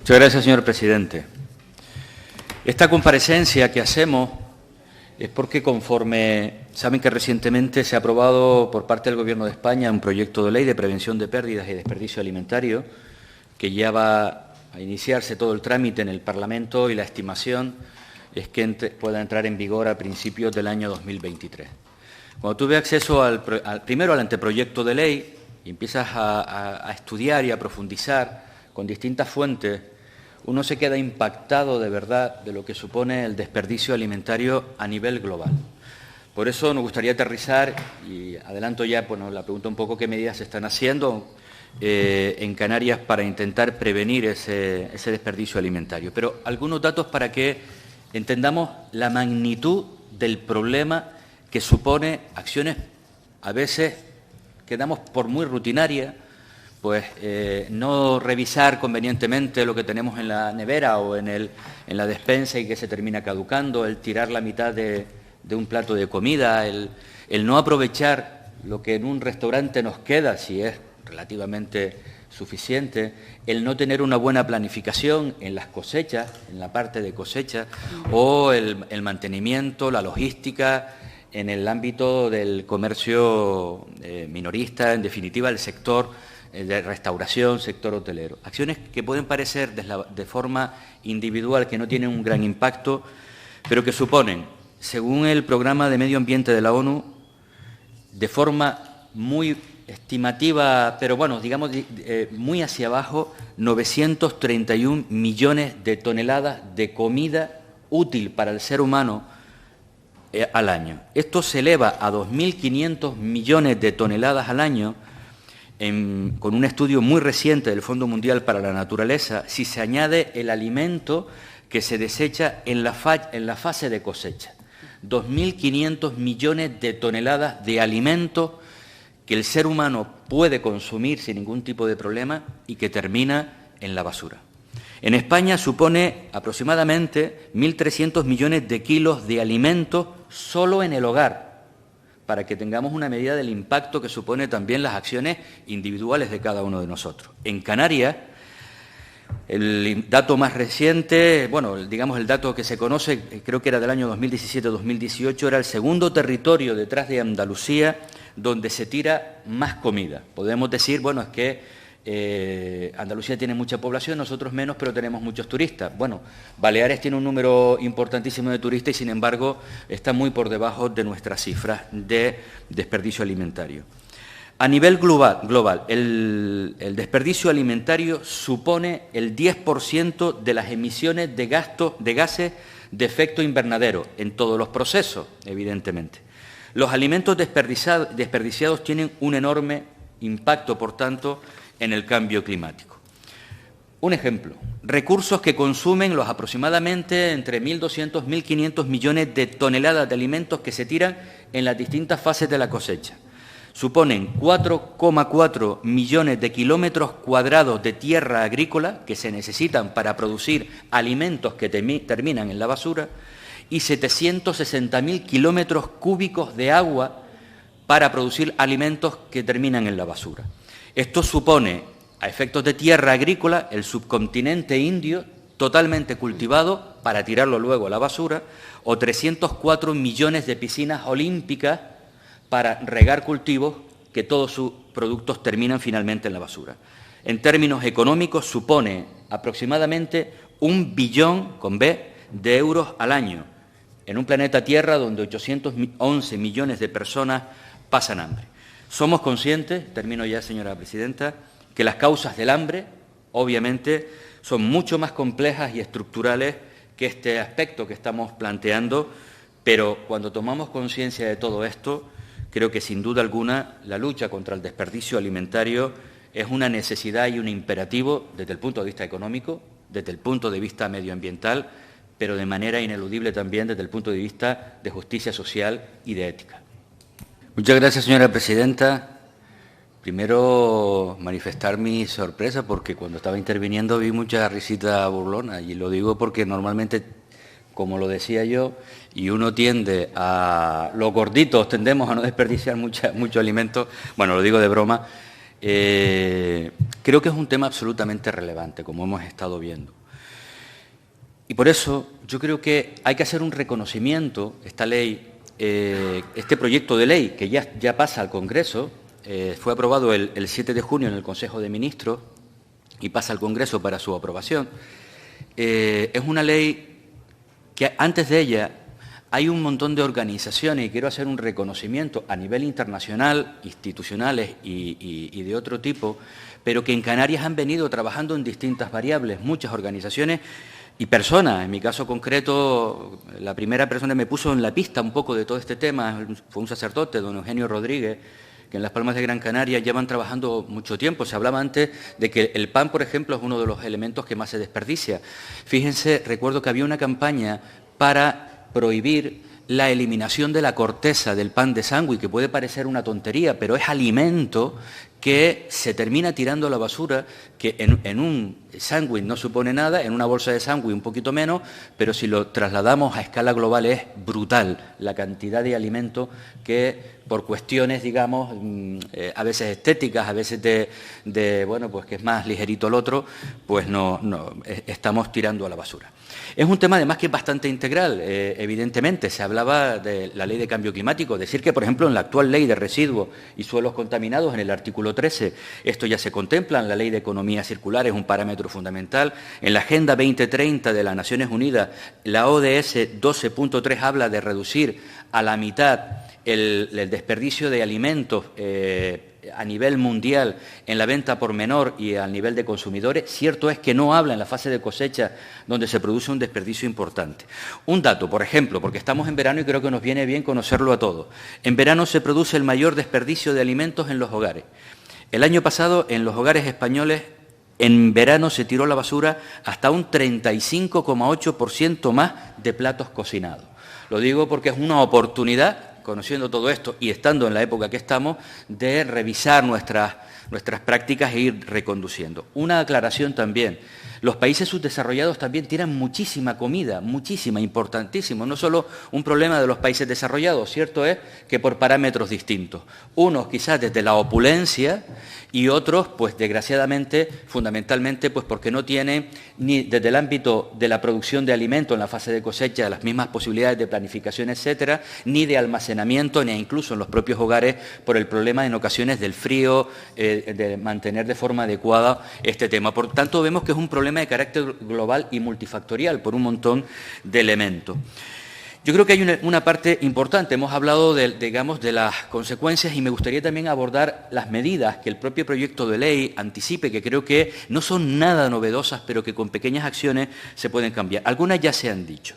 Muchas gracias, señor presidente. Esta comparecencia que hacemos es porque, conforme saben que recientemente se ha aprobado por parte del Gobierno de España un proyecto de ley de prevención de pérdidas y desperdicio alimentario, que ya va a iniciarse todo el trámite en el Parlamento, y la estimación es que pueda entrar en vigor a principios del año 2023. Cuando tuve acceso primero al anteproyecto de ley y empiezas a estudiar y a profundizar con distintas fuentes, uno se queda impactado de verdad de lo que supone el desperdicio alimentario a nivel global. Por eso nos gustaría aterrizar, y adelanto ya la pregunta un poco, qué medidas se están haciendo en Canarias para intentar prevenir ese desperdicio alimentario. Pero algunos datos para que entendamos la magnitud del problema que supone acciones a veces que damos por muy rutinarias, pues no revisar convenientemente lo que tenemos en la nevera o en la despensa y que se termina caducando, el tirar la mitad de un plato de comida, el no aprovechar lo que en un restaurante nos queda, si es relativamente suficiente, el no tener una buena planificación en las cosechas, en la parte de cosecha, o el mantenimiento, la logística en el ámbito del comercio minorista, en definitiva el sector de restauración, sector hotelero. Acciones que pueden parecer de forma individual, que no tienen un gran impacto, pero que suponen, según el Programa de Medio Ambiente de la ONU, de forma muy estimativa, pero bueno, digamos muy hacia abajo, 931 millones de toneladas de comida útil para el ser humano al año. Esto se eleva a 2.500 millones de toneladas al año, con un estudio muy reciente del Fondo Mundial para la Naturaleza, si se añade el alimento que se desecha en la fase de cosecha. 2.500 millones de toneladas de alimento que el ser humano puede consumir sin ningún tipo de problema y que termina en la basura. En España supone aproximadamente 1.300 millones de kilos de alimentos solo en el hogar, para que tengamos una medida del impacto que supone también las acciones individuales de cada uno de nosotros. En Canarias, el dato más reciente, digamos el dato que se conoce, creo que era del año 2017-2018, era el segundo territorio detrás de Andalucía donde se tira más comida. Podemos decir, es que Andalucía tiene mucha población, nosotros menos, pero tenemos muchos turistas. Baleares tiene un número importantísimo de turistas y, sin embargo, está muy por debajo de nuestras cifras de desperdicio alimentario. A nivel global, el desperdicio alimentario supone el 10% de las emisiones de gases de efecto invernadero en todos los procesos, evidentemente. Los alimentos desperdiciados tienen un enorme impacto, por tanto, en el cambio climático. Un ejemplo, recursos que consumen los aproximadamente entre 1.200 y 1.500 millones de toneladas de alimentos que se tiran en las distintas fases de la cosecha. Suponen 4,4 millones de kilómetros cuadrados de tierra agrícola que se necesitan para producir alimentos que terminan en la basura y 760.000 kilómetros cúbicos de agua para producir alimentos que terminan en la basura. Esto supone, a efectos de tierra agrícola, el subcontinente indio totalmente cultivado para tirarlo luego a la basura, o 304 millones de piscinas olímpicas para regar cultivos que todos sus productos terminan finalmente en la basura. En términos económicos supone aproximadamente 1 billón con B de euros al año, en un planeta Tierra donde 811 millones de personas pasan hambre. Somos conscientes, termino ya, señora presidenta, que las causas del hambre, obviamente, son mucho más complejas y estructurales que este aspecto que estamos planteando, pero cuando tomamos conciencia de todo esto, creo que sin duda alguna la lucha contra el desperdicio alimentario es una necesidad y un imperativo desde el punto de vista económico, desde el punto de vista medioambiental, pero de manera ineludible también desde el punto de vista de justicia social y de ética. Muchas gracias, señora presidenta. Primero, manifestar mi sorpresa porque cuando estaba interviniendo vi mucha risita burlona, y lo digo porque normalmente, como lo decía yo, y uno tiende a... Los gorditos tendemos a no desperdiciar mucho alimento, lo digo de broma, creo que es un tema absolutamente relevante, como hemos estado viendo. Y por eso yo creo que hay que hacer un reconocimiento, esta ley, este proyecto de ley que ya pasa al Congreso, fue aprobado el 7 de junio en el Consejo de Ministros y pasa al Congreso para su aprobación. Es una ley que antes de ella hay un montón de organizaciones, y quiero hacer un reconocimiento a nivel internacional, institucionales y de otro tipo, pero que en Canarias han venido trabajando en distintas variables, muchas organizaciones y personas. En mi caso concreto, la primera persona que me puso en la pista un poco de todo este tema fue un sacerdote, don Eugenio Rodríguez, que en Las Palmas de Gran Canaria llevan trabajando mucho tiempo. Se hablaba antes de que el pan, por ejemplo, es uno de los elementos que más se desperdicia. Fíjense, recuerdo que había una campaña para prohibir la eliminación de la corteza del pan de sándwich, que puede parecer una tontería, pero es alimento que se termina tirando a la basura, que en un sándwich no supone nada, en una bolsa de sándwich un poquito menos, pero si lo trasladamos a escala global es brutal la cantidad de alimento que por cuestiones, digamos, a veces estéticas, a veces bueno, pues que es más ligerito el otro, pues estamos tirando a la basura. Es un tema además que es bastante integral, evidentemente. Se hablaba de la ley de cambio climático, decir que, por ejemplo, en la actual ley de residuos y suelos contaminados, en el artículo 13, esto ya se contempla, en la ley de economía circular es un parámetro fundamental. En la Agenda 2030 de las Naciones Unidas, la ODS 12.3 habla de reducir a la mitad el desperdicio de alimentos a nivel mundial en la venta por menor y al nivel de consumidores. Cierto es que no habla en la fase de cosecha, donde se produce un desperdicio importante. Un dato, por ejemplo, porque estamos en verano y creo que nos viene bien conocerlo a todos. En verano se produce el mayor desperdicio de alimentos en los hogares. El año pasado, en los hogares españoles, en verano se tiró a la basura hasta un 35,8% más de platos cocinados. Lo digo porque es una oportunidad, conociendo todo esto y estando en la época que estamos, de revisar nuestras prácticas e ir reconduciendo. Una aclaración también. Los países subdesarrollados también tiran muchísima comida, muchísima, importantísimo. No solo un problema de los países desarrollados, cierto es que por parámetros distintos. Unos quizás desde la opulencia y otros, pues desgraciadamente, fundamentalmente, pues porque no tienen ni desde el ámbito de la producción de alimentos en la fase de cosecha las mismas posibilidades de planificación, etcétera, ni de almacenamiento, ni incluso en los propios hogares por el problema en ocasiones del frío, de mantener de forma adecuada este tema. Por tanto, vemos que es un problema de carácter global y multifactorial por un montón de elementos. Yo creo que hay una parte importante. Hemos hablado, digamos, de las consecuencias y me gustaría también abordar las medidas que el propio proyecto de ley anticipe, que creo que no son nada novedosas, pero que con pequeñas acciones se pueden cambiar. Algunas ya se han dicho.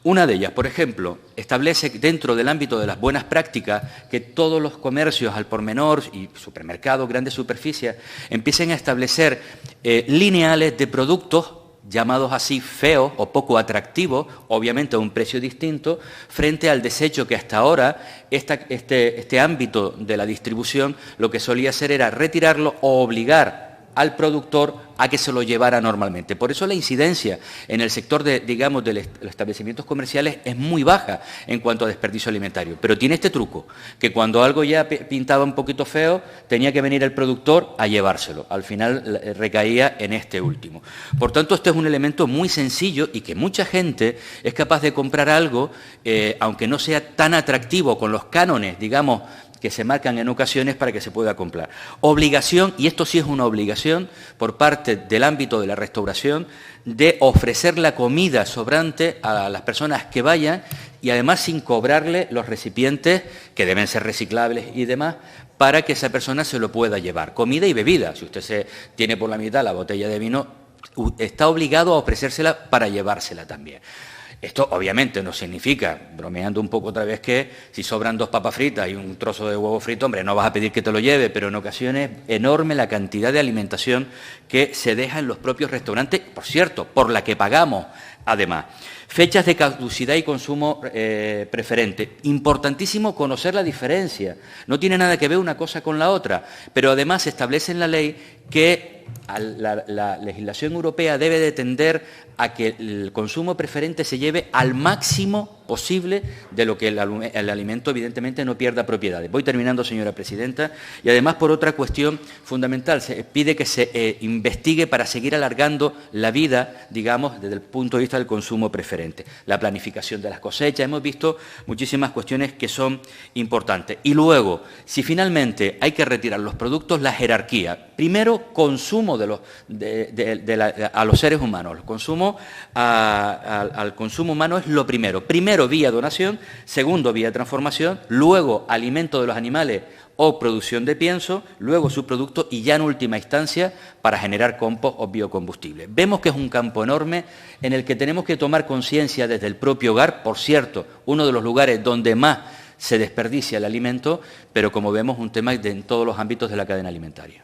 Una de ellas, por ejemplo, establece dentro del ámbito de las buenas prácticas que todos los comercios al por menor y supermercados, grandes superficies, empiecen a establecer lineales de productos llamados así feos o poco atractivos, obviamente a un precio distinto, frente al desecho que hasta ahora este ámbito de la distribución lo que solía hacer era retirarlo o obligar al productor a que se lo llevara normalmente. Por eso la incidencia en el sector de los establecimientos comerciales es muy baja en cuanto a desperdicio alimentario. Pero tiene este truco, que cuando algo ya pintaba un poquito feo, tenía que venir el productor a llevárselo. Al final recaía en este último. Por tanto, este es un elemento muy sencillo y que mucha gente es capaz de comprar algo, aunque no sea tan atractivo con los cánones, digamos, que se marcan en ocasiones para que se pueda comprar. Obligación, y esto sí es una obligación, por parte del ámbito de la restauración, de ofrecer la comida sobrante a las personas que vayan y además sin cobrarle los recipientes, que deben ser reciclables y demás, para que esa persona se lo pueda llevar. Comida y bebida. Si usted se tiene por la mitad la botella de vino, está obligado a ofrecérsela para llevársela también. Esto obviamente no significa, bromeando un poco otra vez, que si sobran 2 papas fritas y un trozo de huevo frito, hombre, no vas a pedir que te lo lleve, pero en ocasiones enorme la cantidad de alimentación que se deja en los propios restaurantes, por cierto, por la que pagamos además. Fechas de caducidad y consumo preferente. Importantísimo conocer la diferencia. No tiene nada que ver una cosa con la otra, pero además se establece en la ley que la legislación europea debe de tender a que el consumo preferente se lleve al máximo posible de lo que el alimento evidentemente no pierda propiedades. Voy terminando, señora presidenta, y además por otra cuestión fundamental, se pide que se investigue para seguir alargando la vida, digamos, desde el punto de vista del consumo preferente. La planificación de las cosechas, hemos visto muchísimas cuestiones que son importantes. Y luego, si finalmente hay que retirar los productos, la jerarquía. Primero, consumo a los seres humanos. El consumo al consumo humano es lo primero. Primero, vía donación. Segundo, vía transformación. Luego, alimento de los animales o producción de pienso. Luego, subproductos. Y ya en última instancia, para generar compost o biocombustible. Vemos que es un campo enorme en el que tenemos que tomar conciencia desde el propio hogar. Por cierto, uno de los lugares donde más se desperdicia el alimento, pero como vemos, un tema en todos los ámbitos de la cadena alimentaria.